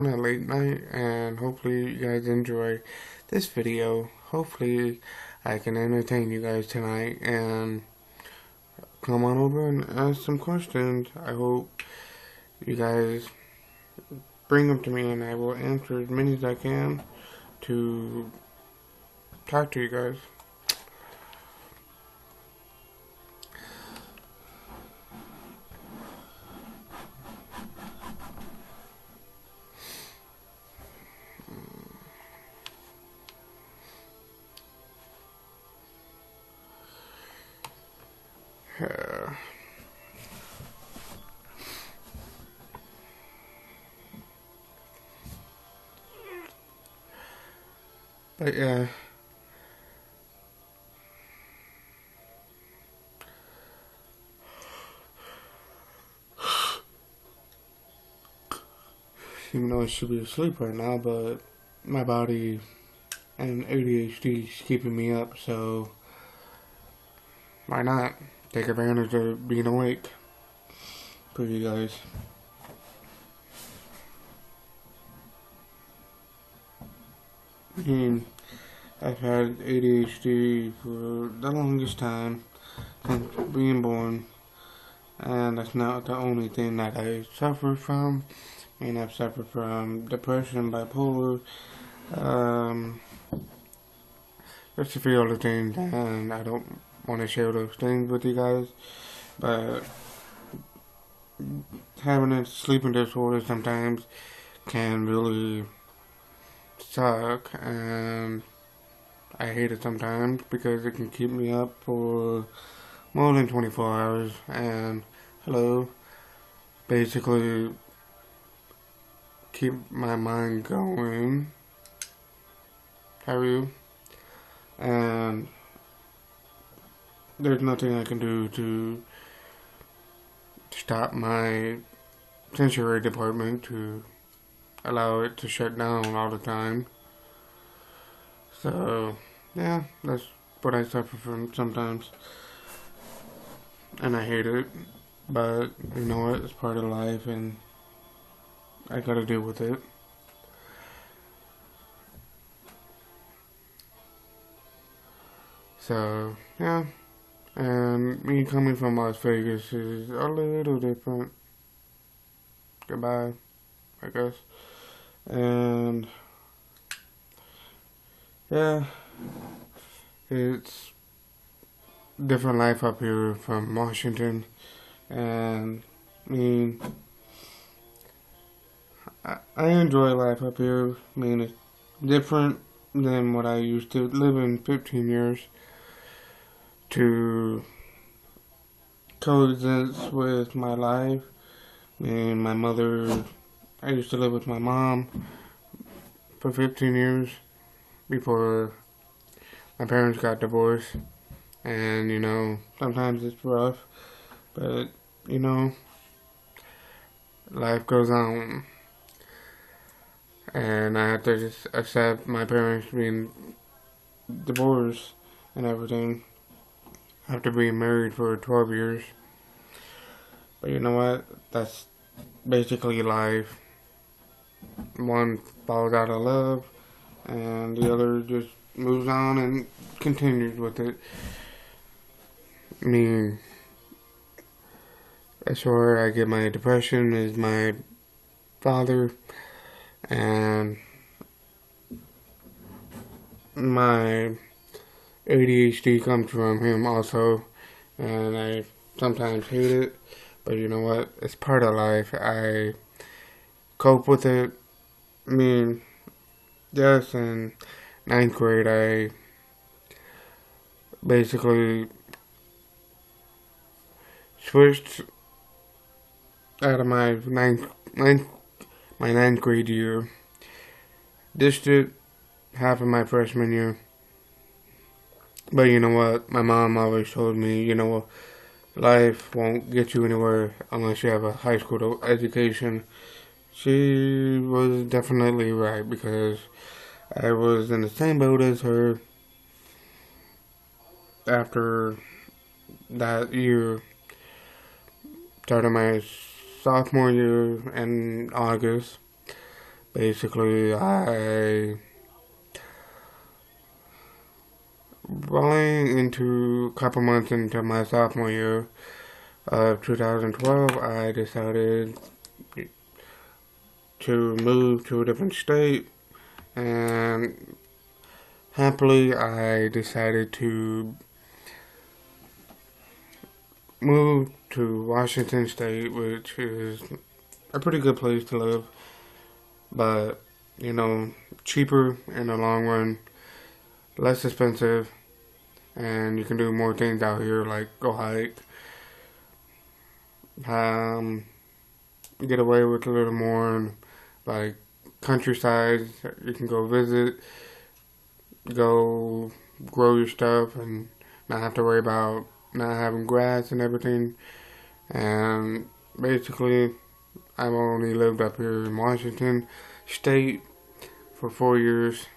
A late night, and hopefully you guys enjoy this video. Hopefully I can entertain you guys tonight and come on over and ask some questions. I hope you guys bring them to me and I will answer as many as I can to talk to you guys. Uh, but yeah, even though I should be asleep right now, but my body and ADHD is keeping me up, so why not take advantage of being awake for you guys. I mean, I've had ADHD for the longest time since being born, and that's not the only thing that I suffer from. I mean, I've suffered from depression, bipolar, um, just a few other things, and I don't want to share those things with you guys, but having a sleeping disorder sometimes can really suck, and I hate it sometimes because it can keep me up for more than 24 hours, and hello, basically keep my mind going. Have you? And there's nothing I can do to stop my sensory department to allow it to shut down all the time. So, yeah, that's what I suffer from sometimes. And I hate it. But, you know what? It's part of life and I gotta deal with it. So, yeah. And me coming from Las Vegas is a little different. Goodbye, I guess. And, yeah, it's different life up here from Washington. And, I mean, I enjoy life up here. I mean, it's different than what I used to live in 15 years to coexist with my life. I mean, my mother, I used to live with my mom for 15 years before my parents got divorced. And, you know, sometimes it's rough, but, you know, life goes on. And I had to just accept my parents being divorced and everything after being married for 12 years. But you know what? That's basically life. One falls out of love, and the other just moves on and continues with it. I mean, that's where I get my depression is my father, and my ADHD comes from him also, and I sometimes hate it, but you know what? It's part of life. I cope with it. I mean, yes, in ninth grade, I basically switched out of my ninth grade year, ditched it half of my freshman year. But you know what? My mom always told me, you know, life won't get you anywhere unless you have a high school education. She was definitely right because I was in the same boat as her after that year. Started my sophomore year in August. Basically, rolling into a couple months into my sophomore year of 2012, I decided to move to a different state, and happily I decided to move to Washington State, which is a pretty good place to live, but, you know, cheaper in the long run, less expensive, and you can do more things out here, like go hike, get away with a little more, like countryside. You can go visit, go grow your stuff, and not have to worry about not having grass and everything. And basically, I've only lived up here in Washington State for 4 years,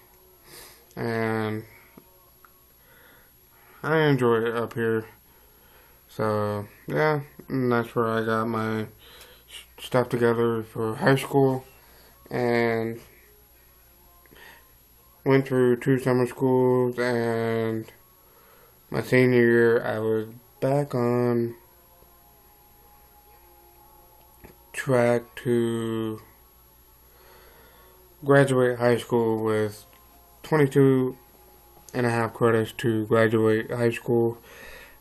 and I enjoy it up here. So yeah, and that's where I got my stuff together for high school, and went through 2 summer schools, and my senior year I was back on track to graduate high school with 22 and a half credits to graduate high school.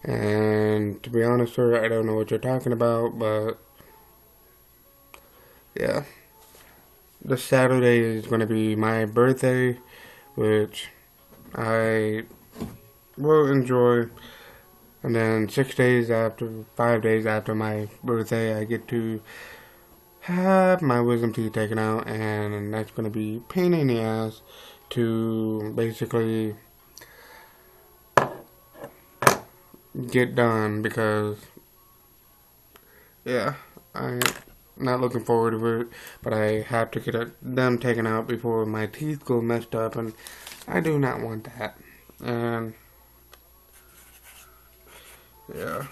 And to be honest, sir, I don't know what you're talking about, but yeah. This Saturday is going to be my birthday, which I will enjoy. And then 5 days after my birthday, I get to have my wisdom teeth taken out, and that's going to be a pain in the ass to basically get done, because yeah, I'm not looking forward to it, but I have to get them taken out before my teeth go messed up, and I do not want that. And yeah,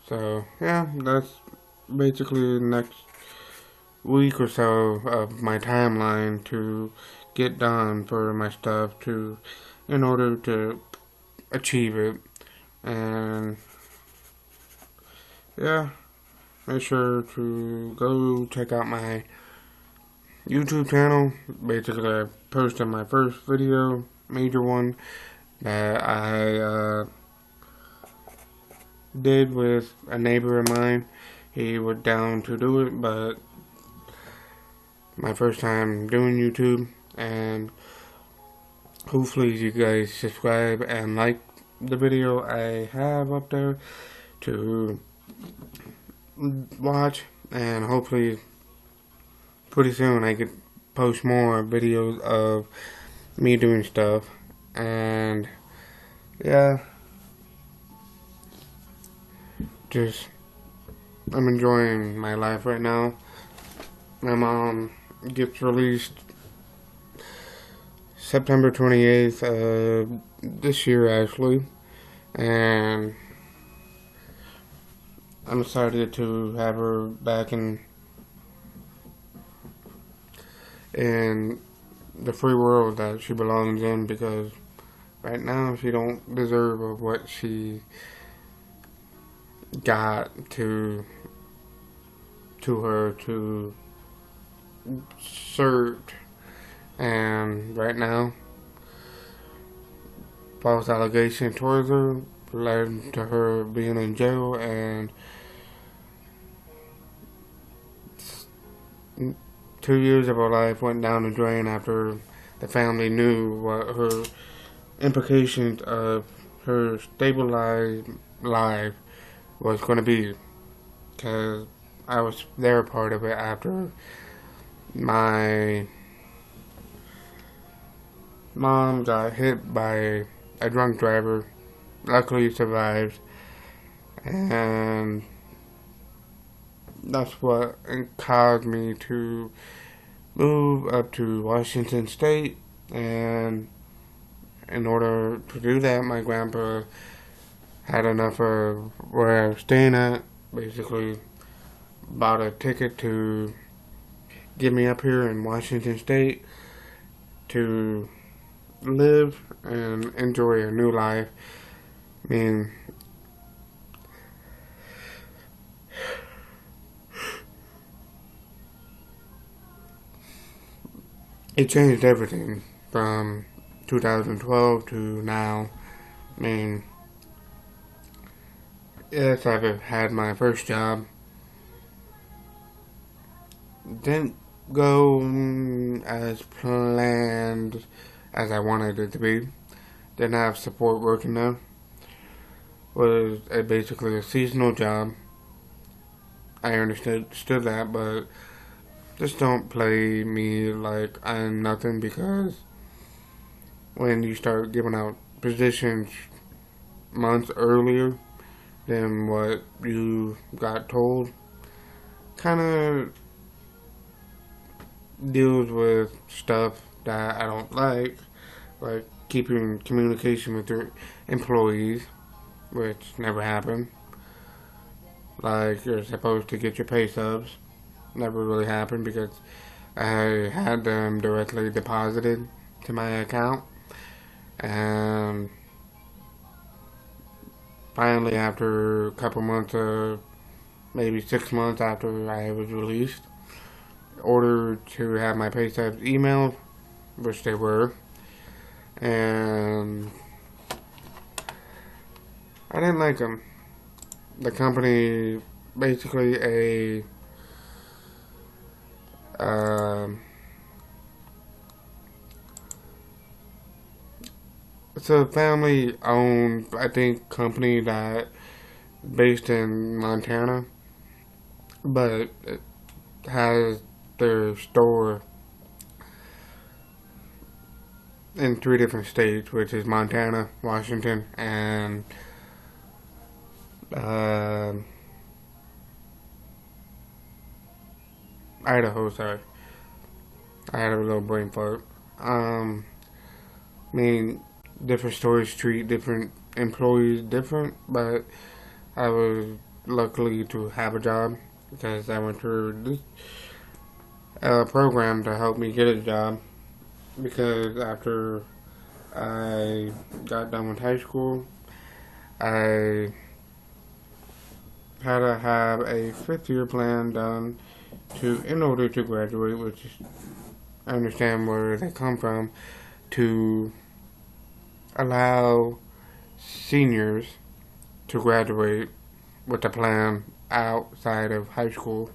so yeah, that's basically the next week or so of my timeline to get done for my stuff in order to achieve it. And yeah, make sure to go check out my YouTube channel. Basically, I posted my first video, major one, that I did with a neighbor of mine. He was down to do it, but my first time doing YouTube, and hopefully you guys subscribe and like the video I have up there to watch, and hopefully pretty soon I could post more videos of me doing stuff. And yeah, I'm enjoying my life right now. My mom gets released September 28th this year, actually, and I'm excited to have her back in the free world that she belongs in, because right now she don't deserve of what she got to her to served. And right now, false allegations towards her led to her being in jail, and 2 years of her life went down the drain after the family knew what her implications of her stabilized life was going to be, because I was there part of it after my mom got hit by a drunk driver. Luckily survived, and that's what caused me to move up to Washington State. And in order to do that, my grandpa had enough of where I was staying at. Basically, bought a ticket to get me up here in Washington State to live and enjoy a new life. I mean, it changed everything from 2012 to now. I mean, yes, I've had my first job. Didn't go as planned as I wanted it to be. Didn't have support working there. Was basically a seasonal job. I understood that, but just don't play me like I'm nothing, because when you start giving out positions months earlier than what you got told, kind of deals with stuff that I don't like keeping communication with your employees, which never happened. Like, you're supposed to get your pay stubs. Never really happened because I had them directly deposited to my account. And finally, after a couple months, maybe 6 months after I was released, ordered to have my pay stubs emailed, which they were. And I didn't like them. The company, basically it's a family-owned, I think, company that based in Montana, but it has their store in 3 different states, which is Montana, Washington, and Idaho. Sorry, I had a little brain fart. I mean, different stores treat different employees different, but I was lucky to have a job because I went through this program to help me get a job. Because after I got done with high school, I had to have a 5th year plan done in order to graduate, which is, I understand where they come from, to allow seniors to graduate with a plan outside of high school.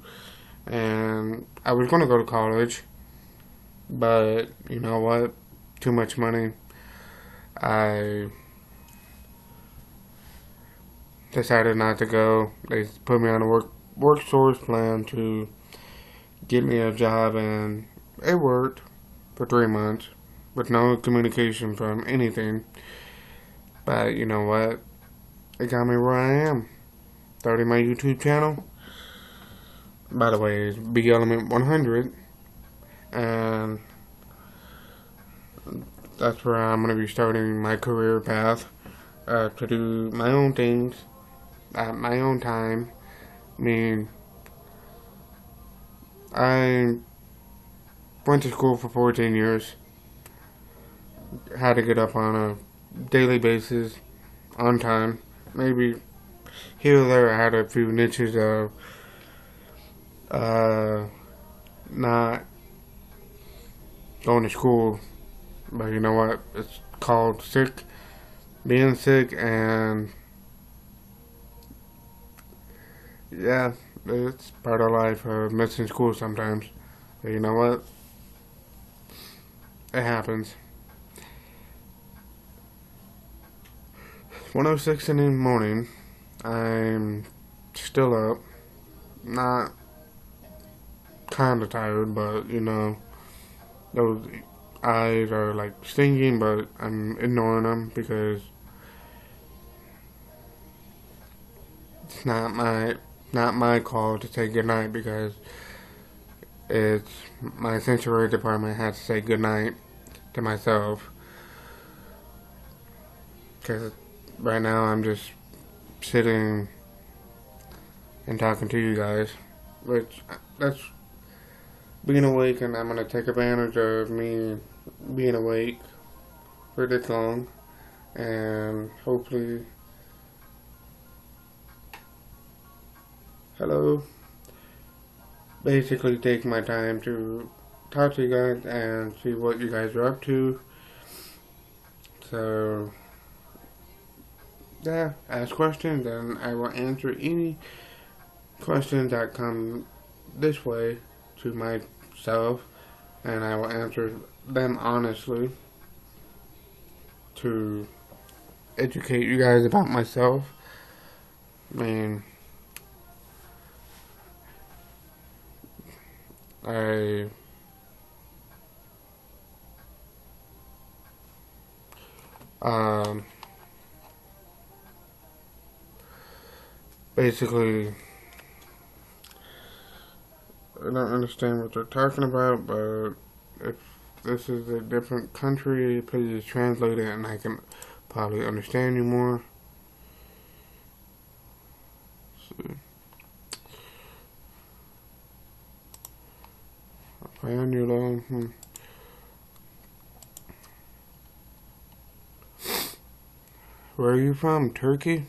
And I was going to go to college, but you know what? Too much money. I decided not to go. They put me on a work source plan to get me a job, and it worked for 3 months with no communication from anything. But you know what? It got me where I am. Starting my YouTube channel. By the way, it's B Element 100, and that's where I'm going to be starting my career path, to do my own things at my own time. I mean, I went to school for 14 years, had to get up on a daily basis, on time. Maybe here or there I had a few niches of not going to school, but you know what? It's called being sick, and yeah, it's part of life, missing school sometimes. But you know what? It happens. 1:06 in the morning. I'm still up. Not kind of tired, but you know, those eyes are like stinging, but I'm ignoring them because it's not my call to say goodnight, because it's my sanctuary department has to say goodnight to myself. Because right now I'm just sitting and talking to you guys. which that's being awake, and I'm gonna take advantage of me being awake for this long, and hopefully, hello, basically take my time to talk to you guys and see what you guys are up to. So, yeah, ask questions, and I will answer any questions that come this way to myself, and I will answer them honestly to educate you guys about myself. I mean, I basically I don't understand what they're talking about, but if this is a different country, please translate it and I can probably understand you more. So, Annulo. Where are you from? Turkey?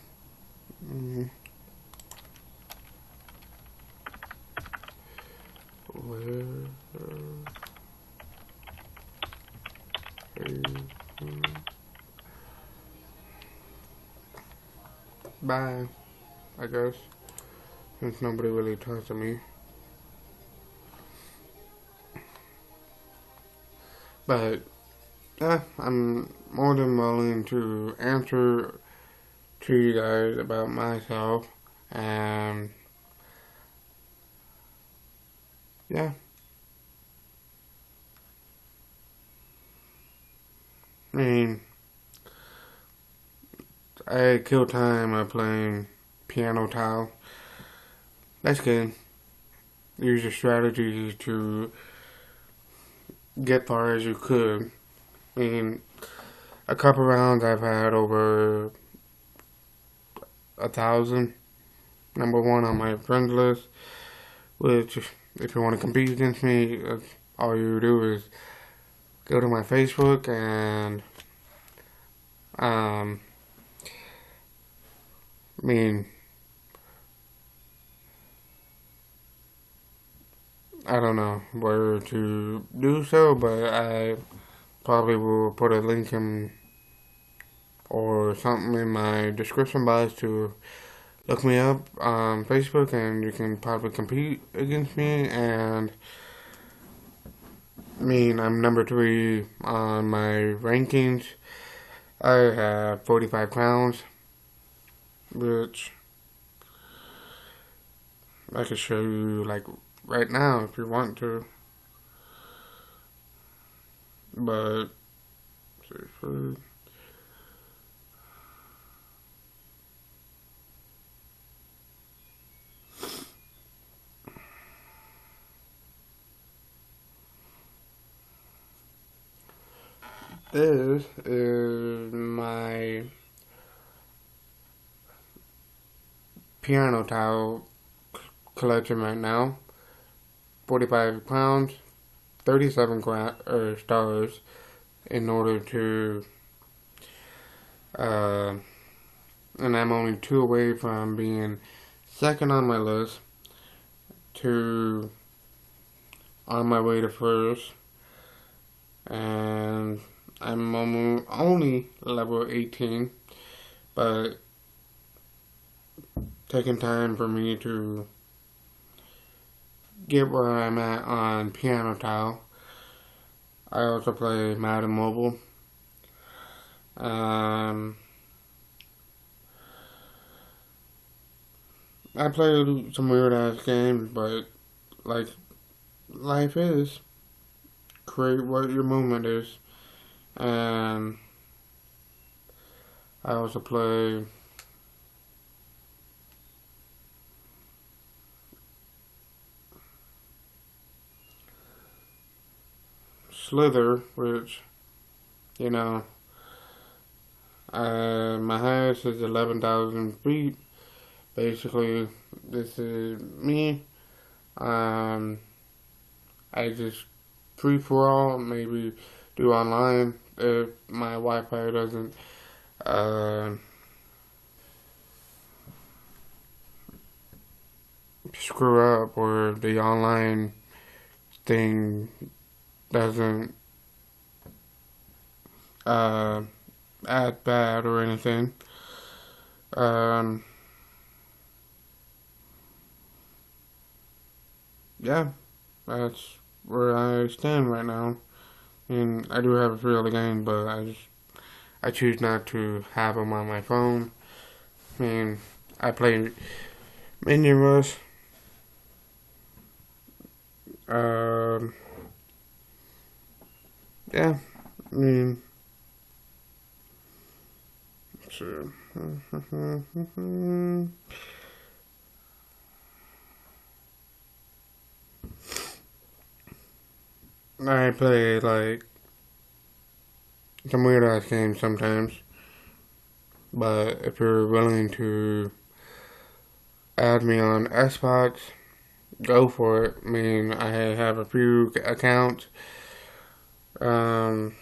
Where are you from? Bye, I guess, since nobody really talks to me. But yeah, I'm more than willing to answer to you guys about myself, and yeah. I mean, I kill time by playing piano tile. That's good. Use your strategies to get far as you could. I mean, a couple rounds I've had over 1,000. Number one on my friends list, which if you want to compete against me, all you do is go to my Facebook and, I mean, I don't know where to do so, but I probably will put a link in or something in my description box to look me up on Facebook, and you can probably compete against me. And I mean, I'm number 3 on my rankings. I have 45 crowns, which I could show you like right now if you want to. But this is my piano tile collection right now. 45 pounds, 37 stars in order to, and I'm only 2 away from being second on my list to on my way to first, and I'm only level 18, but taking time for me to get where I'm at on piano tile. I also play Madden Mobile. I play some weird ass games, but like life is, create what your movement is. And I also play Slither, which, you know, my highest is 11,000 feet. Basically, this is me I just free for all, maybe do online if my Wi-Fi doesn't uh, screw up or the online thing doesn't uh, act bad or anything. Um, yeah, that's where I stand right now. And I do have a few other games, but I choose not to have them on my phone. I mean, I play Minion Rush. Um, yeah, I mean, sure. I play like some weird ass games sometimes, but if you're willing to add me on Xbox, go for it. I mean, I have a few accounts. Um,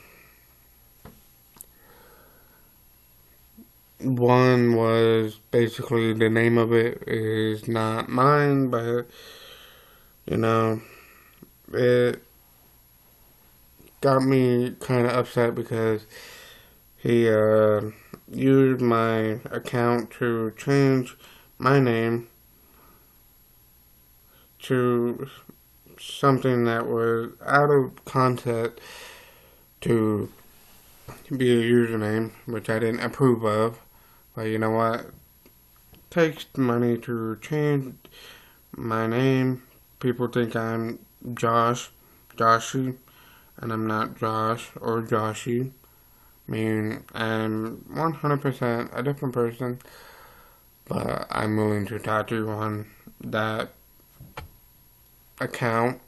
One was basically the name of it is not mine, but you know, it got me kind of upset because he used my account to change my name to something that was out of context to be a username, which I didn't approve of. But you know what? It takes money to change my name. People think I'm Joshy, and I'm not Josh or Joshy. I mean, I'm 100% a different person, but I'm willing to tattoo on that account.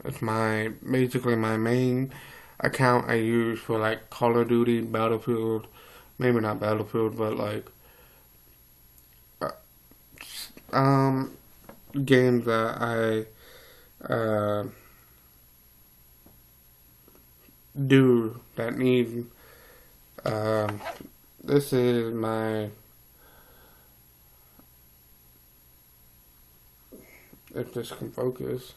It's basically my main account I use for like Call of Duty, Battlefield, maybe not Battlefield, but like uh, um games that I do that need. Um, this is my, if this can focus,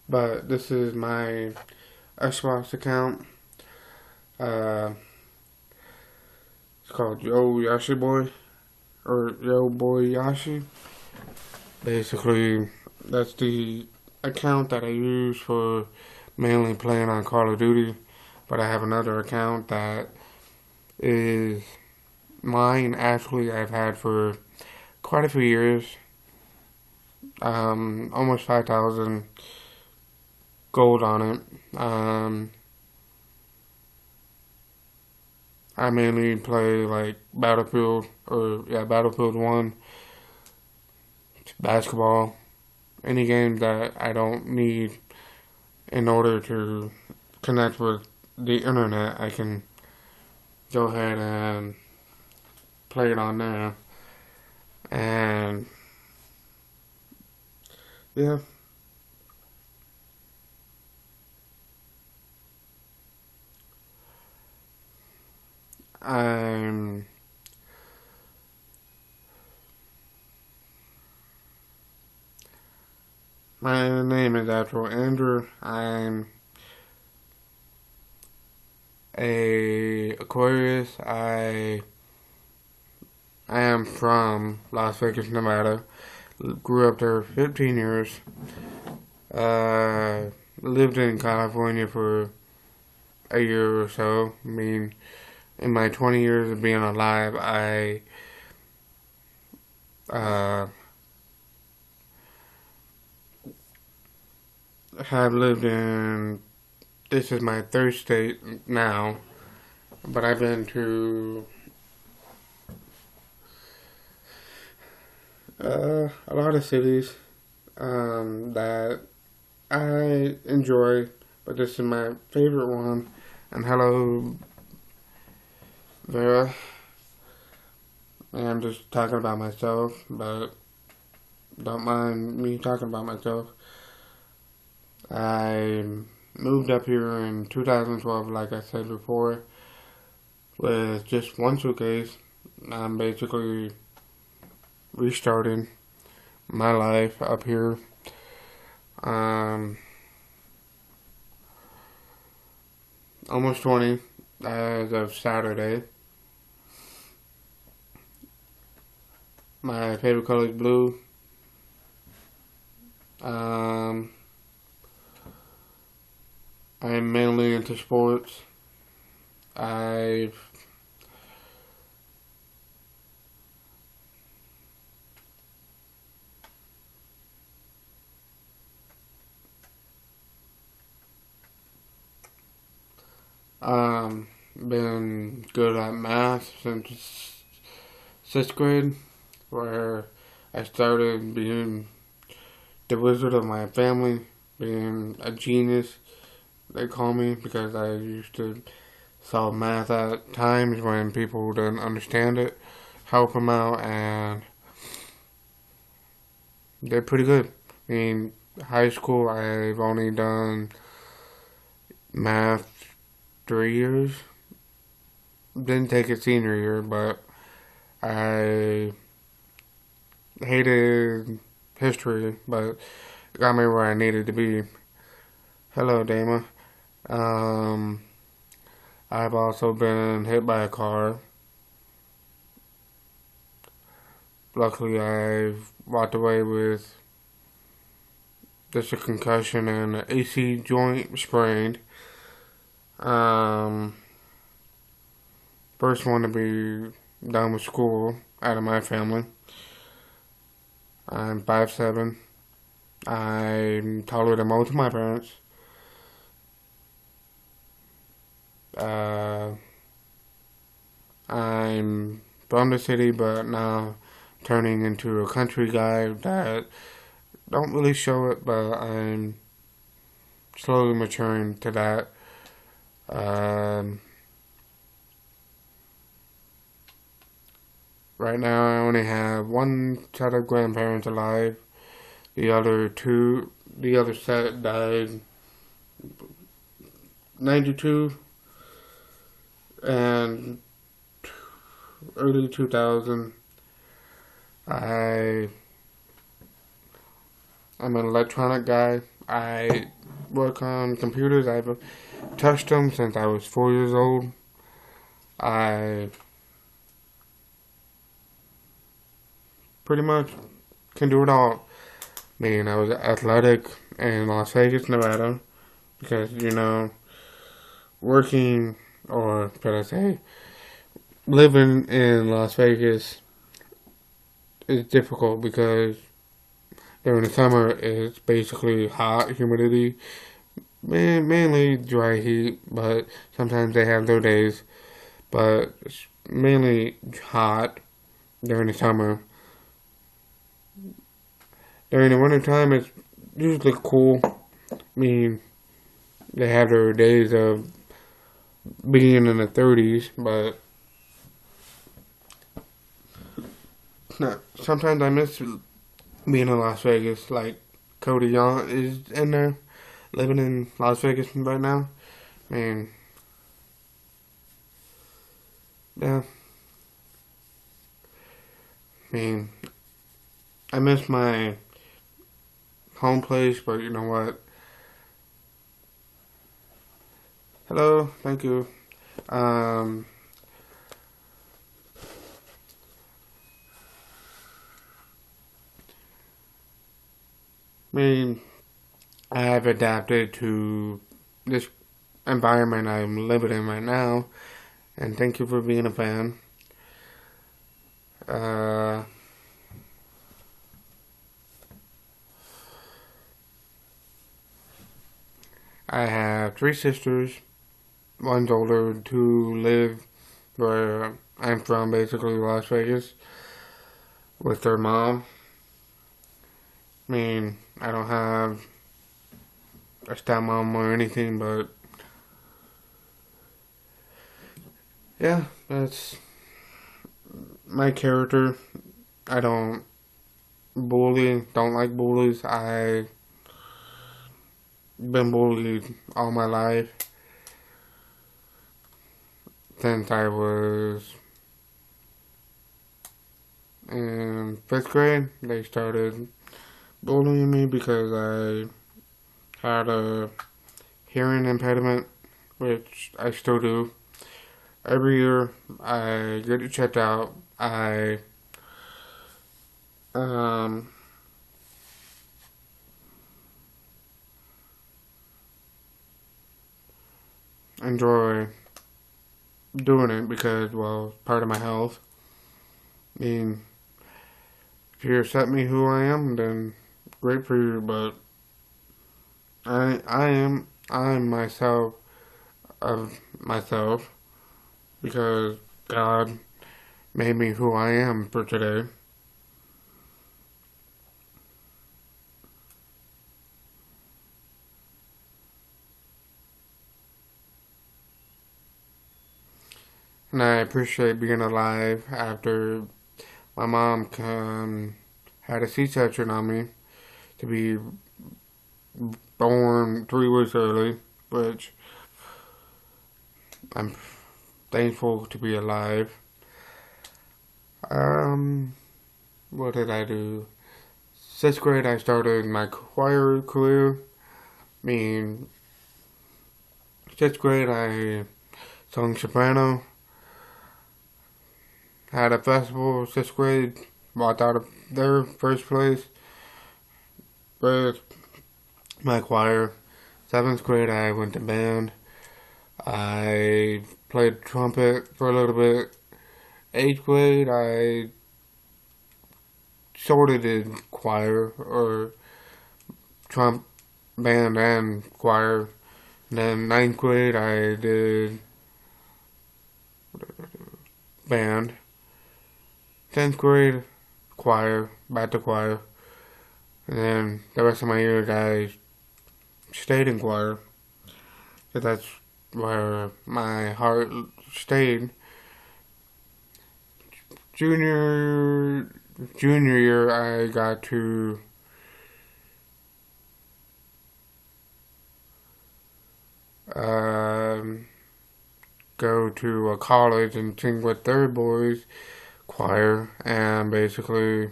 but this is my Xbox account. Uh, it's called Yo Yashi Boy or Yo Boy Yashi. Basically, that's the account that I use for mainly playing on Call of Duty. But I have another account that is mine. Actually, I've had for quite a few years. Almost 5,000 gold on it. I mainly play like Battlefield 1, basketball, any game that I don't need in order to connect with the internet. I can go ahead and play it on there. And yeah, I'm my name is actual Andrew. I'm a Aquarius. I am from Las Vegas, Nevada. Grew up there 15 years. Lived in California for a year or so. I mean, in my 20 years of being alive, I uh, have lived in, this is my third state now, but I've been to a lot of cities that I enjoy, but this is my favorite one. And hello, Vera. And I'm just talking about myself, but don't mind me talking about myself. I moved up here in 2012, like I said before, with just one suitcase. I'm basically restarting my life up here. Um, Almost 20 as of Saturday. My favorite color is blue. I'm mainly into sports. I've been good at math since 6th grade, where I started being the wizard of my family, being a genius, they call me, because I used to solve math at times when people didn't understand it, help them out, and they're pretty good. I mean, high school, I've only done math 3 years. Didn't take it senior year, but I hated history, but it got me where I needed to be. Hello, Dama. Um, I've also been hit by a car. Luckily, I've walked away with just a concussion and an AC joint sprained. Um, First one to be done with school out of my family. I'm 5'7". I'm taller than most of my parents. I'm from the city, but now turning into a country guy that don't really show it, but I'm slowly maturing to that. Um, right now, I only have one set of grandparents alive. The other set died 92 and early 2000. I'm an electronic guy. I work on computers. I've touched them since I was 4 years old. I pretty much can do it all. I mean, I was athletic in Las Vegas, Nevada, because, working, or should I say, living in Las Vegas is difficult because during the summer it's basically hot, humidity, mainly dry heat, but sometimes they have their days, but it's mainly hot during the summer. During the winter time, it's usually cool. I mean, they have their days of being in the 30s, but sometimes I miss being in Las Vegas. Like Cody Young is in there, living in Las Vegas right now. I mean, yeah. I mean, I miss my home place, but you know what? Hello, thank you. Um, I mean, I have adapted to this environment I'm living in right now, and thank you for being a fan. Uh, I have 3 sisters. One's older, two live where I'm from, basically Las Vegas, with their mom. I mean, I don't have a stepmom or anything, but yeah, that's my character. I don't bully. Don't like bullies. I've been bullied all my life since I was in 5th grade. They started bullying me because I had a hearing impediment, which I still do. Every year I get it checked out. I um, enjoy doing it because, well, it's part of my health. I mean, if you accept me who I am, then great for you, but I'm myself of myself because God made me who I am for today. And I appreciate being alive after my mom had a C-section on me to be born 3 weeks early, which I'm thankful to be alive. What did I do? 6th grade, I started my choir career. I mean, 6th grade, I sung soprano. Had a festival, 6th grade, walked out of there, first place with my choir. 7th grade, I went to band. I played trumpet for a little bit. 8th grade, I sort of did choir, or band and choir. And then 9th grade, I did band. 10th grade, choir, back to choir. And then the rest of my years, I stayed in choir. Because that's where my heart stayed. Junior year, I got to go to a college and sing with their boys choir, and basically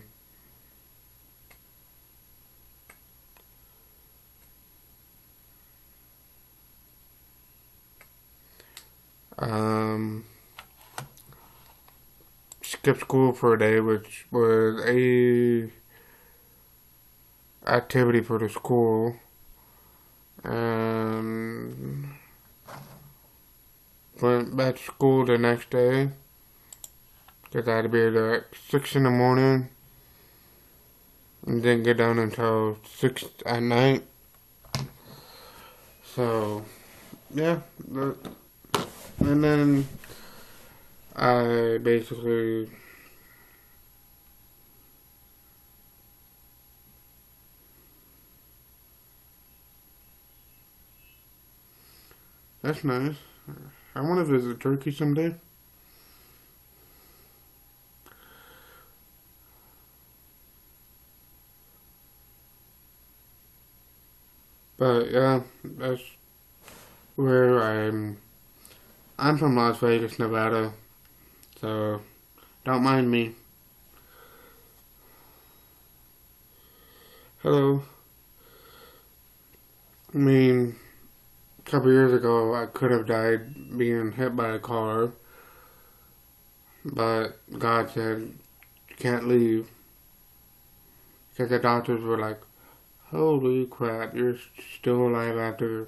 skipped school for a day, which was a activity for the school, and went back to school the next day because I had to be there at 6 in the morning and didn't get done until 6 at night. So, yeah. And then I basically that's nice. I want to visit Turkey someday. But yeah, that's where I'm from Las Vegas, Nevada. So don't mind me. Hello. I mean, a couple years ago, I could have died being hit by a car, but God said, you can't leave. Because the doctors were like, holy crap, you're still alive after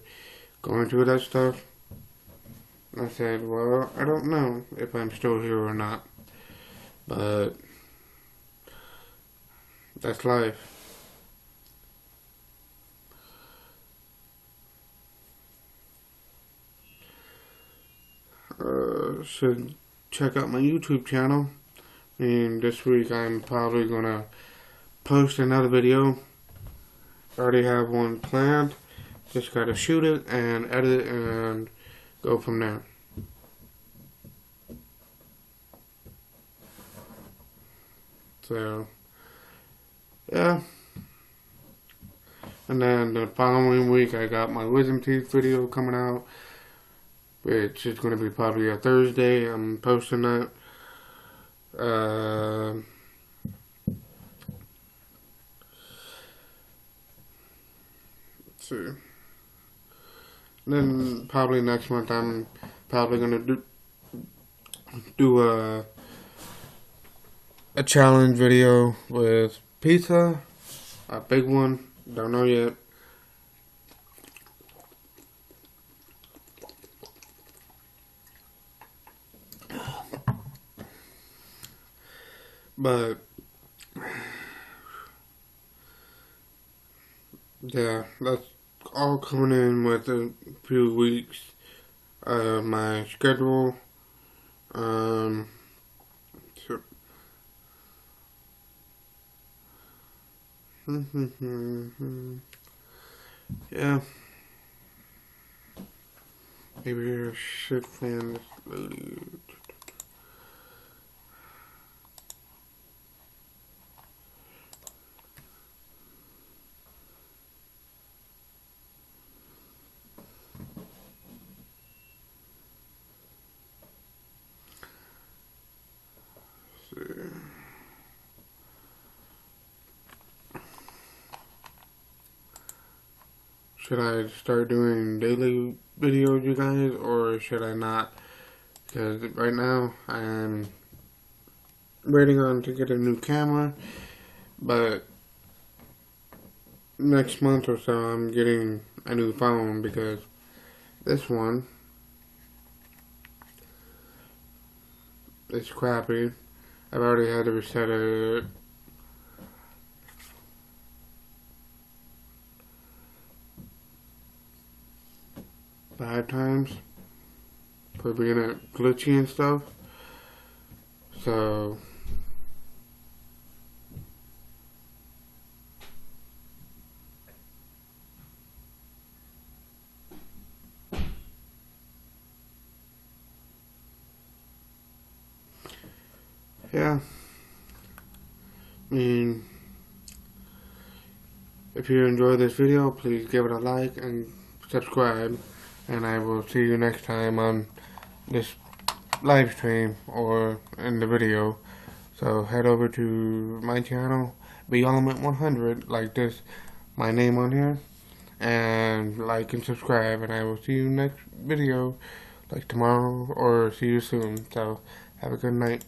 going through that stuff. I said, well, I don't know if I'm still here or not, but that's life. Should check out my YouTube channel. And this week I'm probably gonna post another video. I already have one planned. Just gotta shoot it and edit it and go from there. So Yeah. And then the following week, I got my wisdom teeth video coming out, which is going to be probably a Thursday. I'm posting that. Let's see. Then probably next month, I'm probably going to do a challenge video with pizza, a big one. Don't know yet. But yeah, that's all coming in with a few weeks. My schedule. So, yeah. Maybe I should fan this lady. Should I start doing daily videos, you guys, or should I not? Because right now I'm waiting on to get a new camera, but next month or so I'm getting a new phone because this one is crappy. I've already had to reset it 5 times for being glitchy and stuff. So yeah, I mean, if you enjoyed this video, please give it a like and subscribe, and I will see you next time on this live stream or in the video. So head over to my channel, BElement100, like this, my name on here, and like and subscribe, and I will see you next video, like tomorrow, or see you soon. So have a good night.